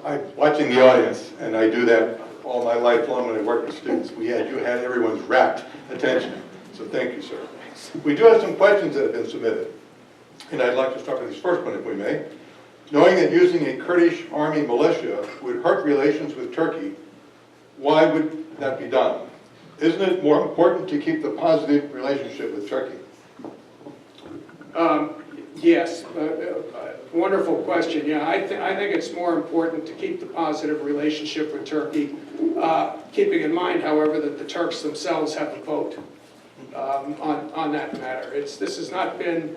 I'm watching the audience, and I do that all my life long when I work with students. You had everyone's rapt attention, so thank you, sir. We do have some questions that have been submitted, and I'd like to start with this first one, if we may. Knowing that using a Kurdish army militia would hurt relations with Turkey, why would that be done? Isn't it more important to keep the positive relationship with Turkey? Yes, wonderful question. Yeah, I think it's more important to keep the positive relationship with Turkey, keeping in mind, however, that the Turks themselves have a vote on that matter. This has not been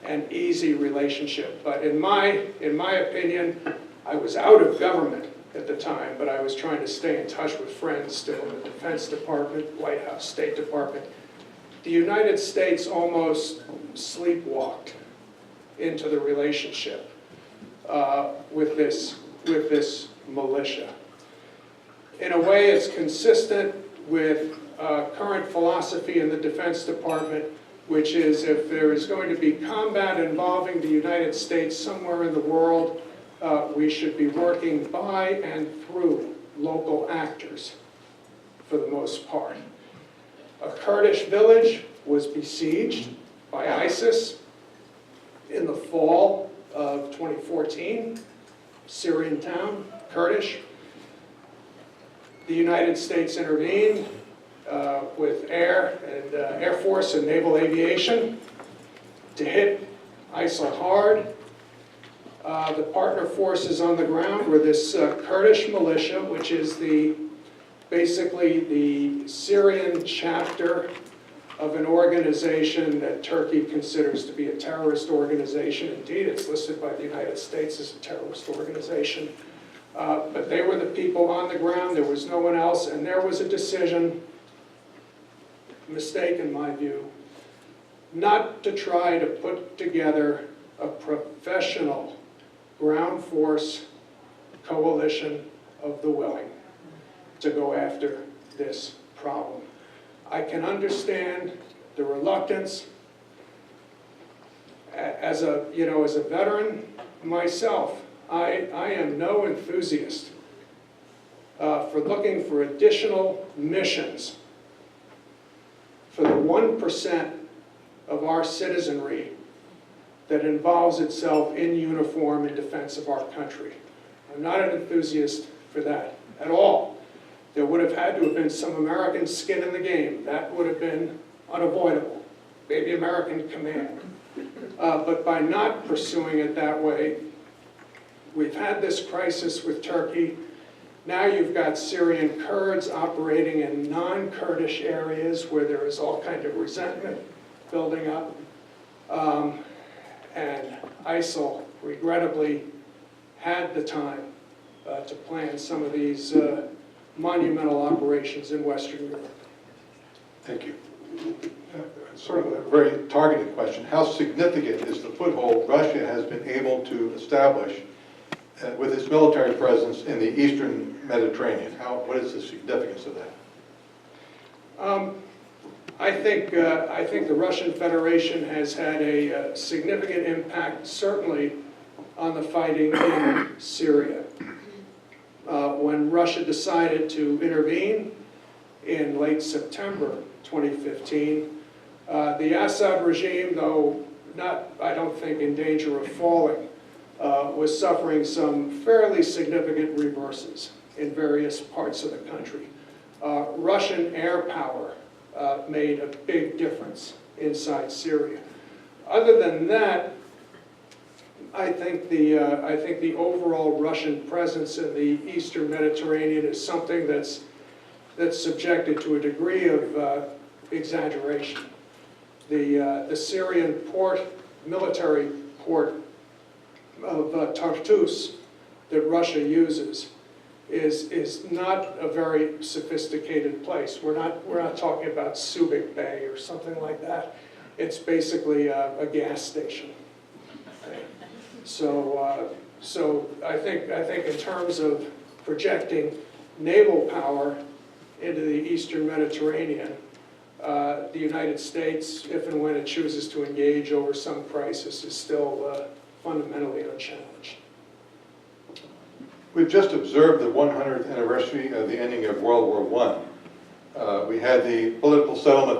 an easy relationship, but in my opinion, I was out of government at the time, but I was trying to stay in touch with friends still in the Defense Department, White House, State Department. The United States almost sleepwalked into the relationship with this militia. In a way, it's consistent with current philosophy in the Defense Department, which is if there is going to be combat involving the United States somewhere in the world, we should be working by and through local actors for the most part. A Kurdish village was besieged by ISIS in the fall of 2014, Syrian town, Kurdish. The United States intervened with Air Force and Naval Aviation to hit ISIL hard. The partner forces on the ground were this Kurdish militia, which is basically the Syrian chapter of an organization that Turkey considers to be a terrorist organization. Indeed, it's listed by the United States as a terrorist organization. But they were the people on the ground, there was no one else, and there was a decision, mistake in my view, not to try to put together a professional ground force coalition of the willing to go after this problem. I can understand the reluctance. As a veteran myself, I am no enthusiast for looking for additional missions for the 1% of our citizenry that involves itself in uniform in defense of our country. I'm not an enthusiast for that at all. There would have had to have been some American skin in the game. That would have been unavoidable. Maybe American command. But by not pursuing it that way, we've had this crisis with Turkey. Now you've got Syrian Kurds operating in non-Kurdish areas where there is all kind of resentment building up. And ISIL, regrettably, had the time to plan some of these monumental operations in Western Europe. Thank you. Sort of a very targeted question. How significant is the foothold Russia has been able to establish with its military presence in the Eastern Mediterranean? What is the significance of that? I think the Russian Federation has had a significant impact, certainly, on the fighting in Syria. When Russia decided to intervene in late September 2015, the Assad regime, though not, I don't think, in danger of falling, was suffering some fairly significant reverses in various parts of the country. Russian air power made a big difference inside Syria. Other than that, I think the overall Russian presence in the Eastern Mediterranean is something that's subjected to a degree of exaggeration. The Syrian military port of Tartus that Russia uses is not a very sophisticated place. We're not talking about Subic Bay or something like that. It's basically a gas station. Okay. So I think in terms of projecting naval power into the Eastern Mediterranean, the United States, if and when it chooses to engage over some crisis, is still fundamentally unchallenged. We've just observed the 100th anniversary of the ending of World War I. We had the political settlement